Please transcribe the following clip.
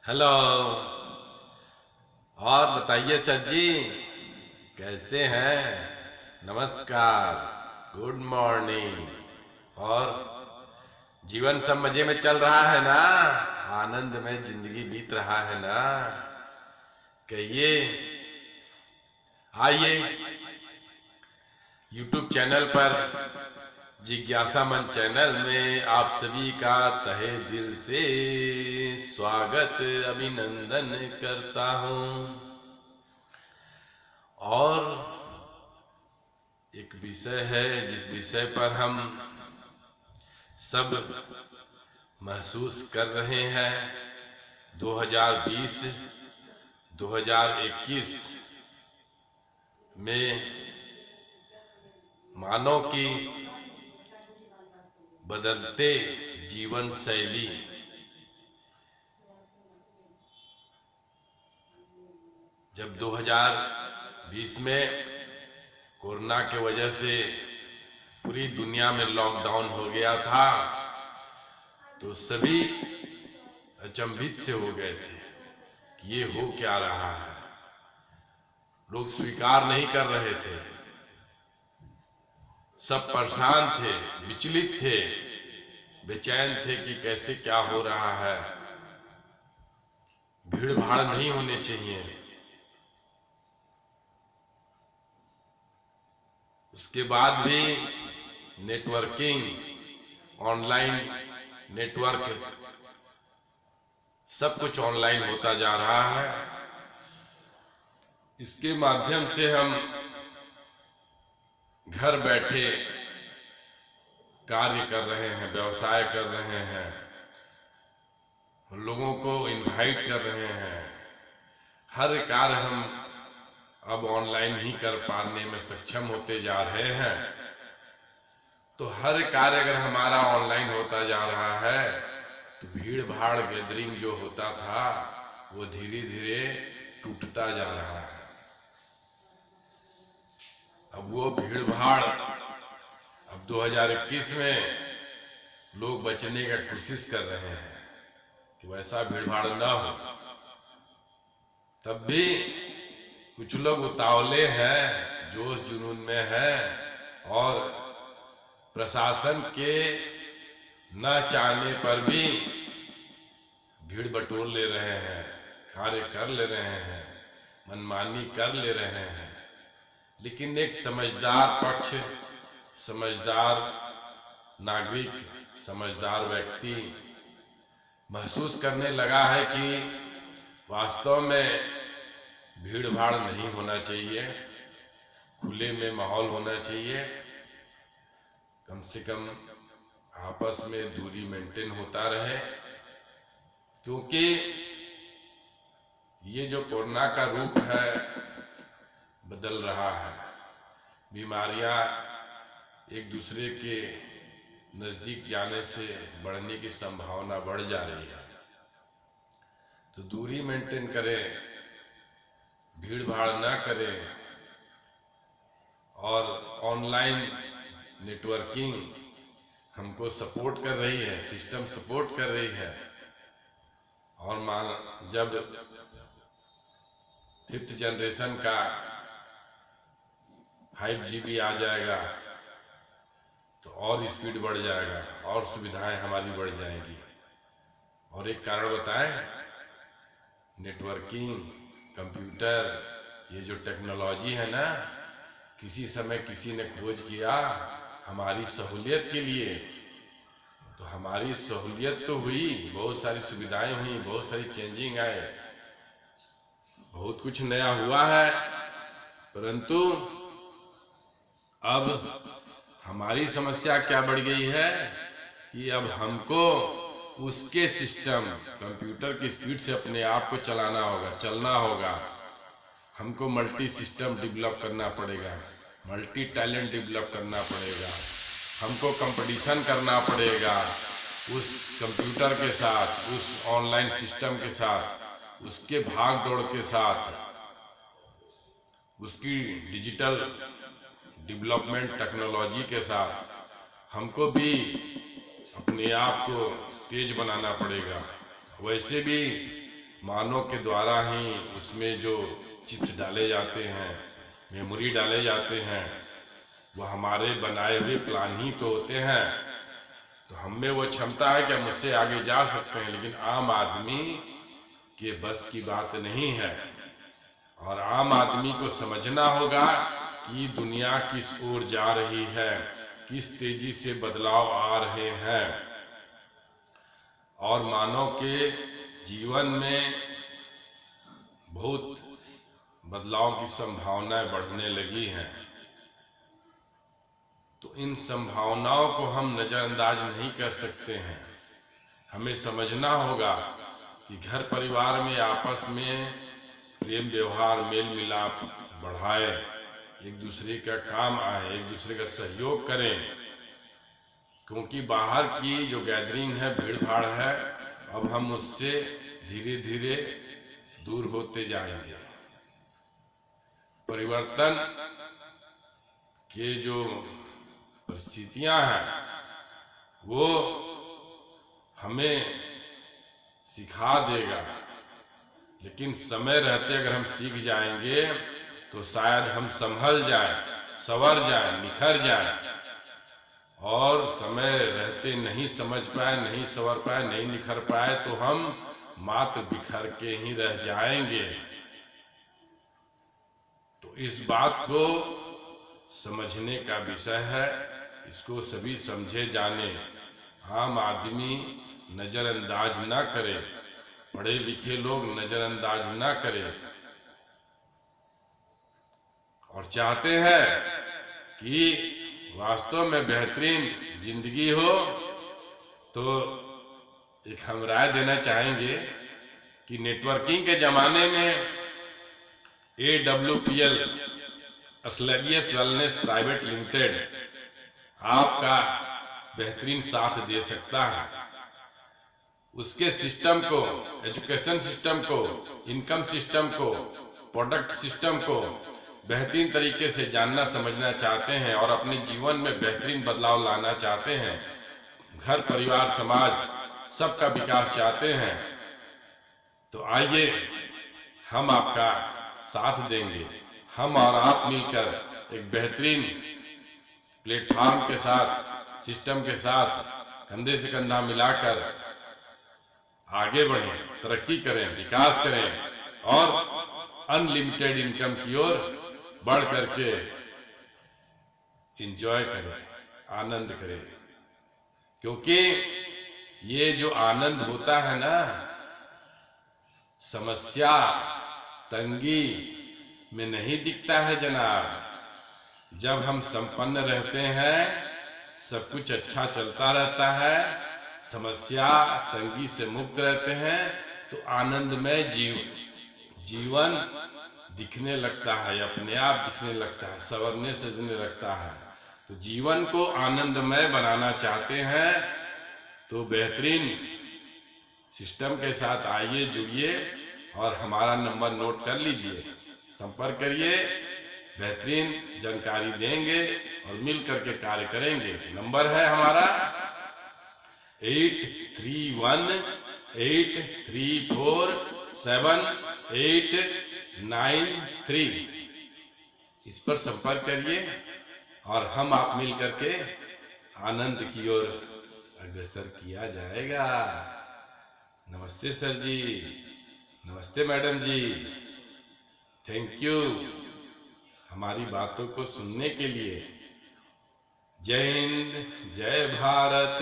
Hello. और बताइए sir जी, कैसे हैं? नमस्कार, गुड मॉर्निंग। और जीवन सब मजे में चल रहा है ना? आनंद में जिंदगी बीत रहा है ना? कहिए, आइए YouTube चैनल पर जिज्ञासा मन चैनल में आप सभी का तहे दिल से स्वागत अभिनंदन करता हूं। और एक विषय है जिस विषय पर हम सब महसूस कर रहे हैं। 2020 2021 में मानव की बदलते जीवन शैली, जब 2020 में कोरोना के वजह से पूरी दुनिया में लॉकडाउन हो गया था, तो सभी अचंभित से हो गए थे कि ये हो क्या रहा है। लोग स्वीकार नहीं कर रहे थे, सब परेशान थे, विचलित थे, बेचैन थे कि कैसे क्या हो रहा है। भीड़ भाड़ नहीं होने चाहिए। उसके बाद भी नेटवर्किंग, ऑनलाइन नेटवर्क, सब कुछ ऑनलाइन होता जा रहा है। इसके माध्यम से हम घर बैठे कार्य कर रहे हैं, व्यवसाय कर रहे हैं, लोगों को इनवाइट कर रहे हैं। हर कार्य हम अब ऑनलाइन ही कर पाने में सक्षम होते जा रहे हैं। तो हर कार्य अगर हमारा ऑनलाइन होता जा रहा है तो भीड़ भाड़ गैदरिंग जो होता था वो धीरे धीरे टूटता जा रहा है। अब वो भीड़ भाड़, अब 2021 में लोग बचने का कोशिश कर रहे हैं कि वैसा भीड़ भाड़ ना हो। तब भी कुछ लोग उतावले हैं, जोश जुनून में हैं और प्रशासन के न चाहने पर भी भीड़ बटोर ले रहे हैं, कार्य कर ले रहे हैं, मनमानी कर ले रहे हैं। लेकिन एक समझदार पक्ष, समझदार नागरिक, समझदार व्यक्ति महसूस करने लगा है कि वास्तव में भीड़ भाड़ नहीं होना चाहिए, खुले में माहौल होना चाहिए। कम से कम आपस में दूरी मेंटेन होता रहे, क्योंकि ये जो कोरोना का रूप है बदल रहा है। बीमारियां एक दूसरे के नजदीक जाने से बढ़ने की संभावना बढ़ जा रही है। तो दूरी मेंटेन करें, भीड़ भाड़ ना करें और ऑनलाइन नेटवर्किंग हमको सपोर्ट कर रही है, सिस्टम सपोर्ट कर रही है। और जब 5th जनरेशन का 5G आ जाएगा तो और स्पीड बढ़ जाएगा और सुविधाएं हमारी बढ़ जाएंगी। और एक कारण बताएं, नेटवर्किंग, कंप्यूटर, ये जो टेक्नोलॉजी है ना, किसी समय किसी ने खोज किया हमारी सहूलियत के लिए, तो हमारी सहूलियत तो हुई, बहुत सारी सुविधाएं हुई, बहुत सारी चेंजिंग आए, बहुत कुछ नया हुआ है। परंतु अब हमारी समस्या क्या बढ़ गई है कि अब हमको उसके सिस्टम, कंप्यूटर की स्पीड से अपने आप को चलाना होगा, चलना होगा। हमको मल्टी सिस्टम डेवलप करना पड़ेगा, मल्टी टैलेंट डेवलप करना पड़ेगा, हमको कंपटीशन करना पड़ेगा उस कंप्यूटर के साथ, उस ऑनलाइन सिस्टम के साथ, उसके भाग दौड़ के साथ, उसकी डिजिटल डेवलपमेंट टेक्नोलॉजी के साथ हमको भी अपने आप को तेज बनाना पड़ेगा। वैसे भी मानव के द्वारा ही उसमें जो चिप्स डाले जाते हैं, मेमोरी डाले जाते हैं, वो हमारे बनाए हुए प्लान ही तो होते हैं। तो हम में वो क्षमता है कि हम उससे आगे जा सकते हैं, लेकिन आम आदमी के बस की बात नहीं है। और आम आदमी को समझना होगा कि दुनिया किस ओर जा रही है, किस तेजी से बदलाव आ रहे हैं, और मानव के जीवन में बहुत बदलाव की संभावनाएं बढ़ने लगी हैं। तो इन संभावनाओं को हम नजरअंदाज नहीं कर सकते हैं। हमें समझना होगा कि घर परिवार में आपस में प्रेम व्यवहार, मेल मिलाप बढ़ाए, एक दूसरे का काम आए, एक दूसरे का सहयोग करें। क्योंकि बाहर की जो गैदरिंग है, भीड़ भाड़ है, अब हम उससे धीरे धीरे दूर होते जाएंगे। परिवर्तन के जो परिस्थितियां हैं वो हमें सिखा देगा, लेकिन समय रहते अगर हम सीख जाएंगे तो शायद हम संभल जाएं, संवर जाएं, निखर जाएं। और समय रहते नहीं समझ पाए, नहीं संवर पाए, नहीं निखर पाए तो हम मात्र बिखर के ही रह जाएंगे। तो इस बात को समझने का विषय है, इसको सभी समझे जाने। आम आदमी नजरअंदाज ना करे, पढ़े लिखे लोग नजरअंदाज ना करें, और चाहते हैं कि वास्तव में बेहतरीन जिंदगी हो, तो एक हम राय देना चाहेंगे कि नेटवर्किंग के जमाने में AWPL अस्क्लेपियस वेलनेस प्राइवेट लिमिटेड आपका बेहतरीन साथ दे सकता है। उसके सिस्टम को, एजुकेशन सिस्टम को, इनकम सिस्टम को, प्रोडक्ट सिस्टम को बेहतरीन तरीके से जानना समझना चाहते हैं और अपने जीवन में बेहतरीन बदलाव लाना चाहते हैं, घर परिवार समाज सबका विकास चाहते हैं, तो आइए हम आपका साथ देंगे। हम और आप मिलकर एक बेहतरीन प्लेटफॉर्म के साथ, सिस्टम के साथ कंधे से कंधा मिलाकर आगे बढ़ें, तरक्की करें, विकास करें और अनलिमिटेड इनकम की ओर बढ़ करके एंजॉय करें, आनंद करें। क्योंकि ये जो आनंद होता है ना, समस्या तंगी में नहीं दिखता है जनाब। जब हम संपन्न रहते हैं, सब कुछ अच्छा चलता रहता है, समस्या तंगी से मुक्त रहते हैं, तो आनंदमय जीवन दिखने लगता है, अपने आप दिखने लगता है, संवरने सजने लगता है। तो जीवन को आनंदमय बनाना चाहते हैं तो बेहतरीन सिस्टम के साथ आइए, जुड़िए और हमारा नंबर नोट कर लीजिए, संपर्क करिए, बेहतरीन जानकारी देंगे और मिल करके कार्य करेंगे। नंबर है हमारा 8318347893। इस पर संपर्क करिए और हम आप मिल करके आनंद की ओर अग्रसर किया जाएगा। नमस्ते सर जी, नमस्ते मैडम जी, थैंक यू हमारी बातों को सुनने के लिए। जय हिंद, जय भारत।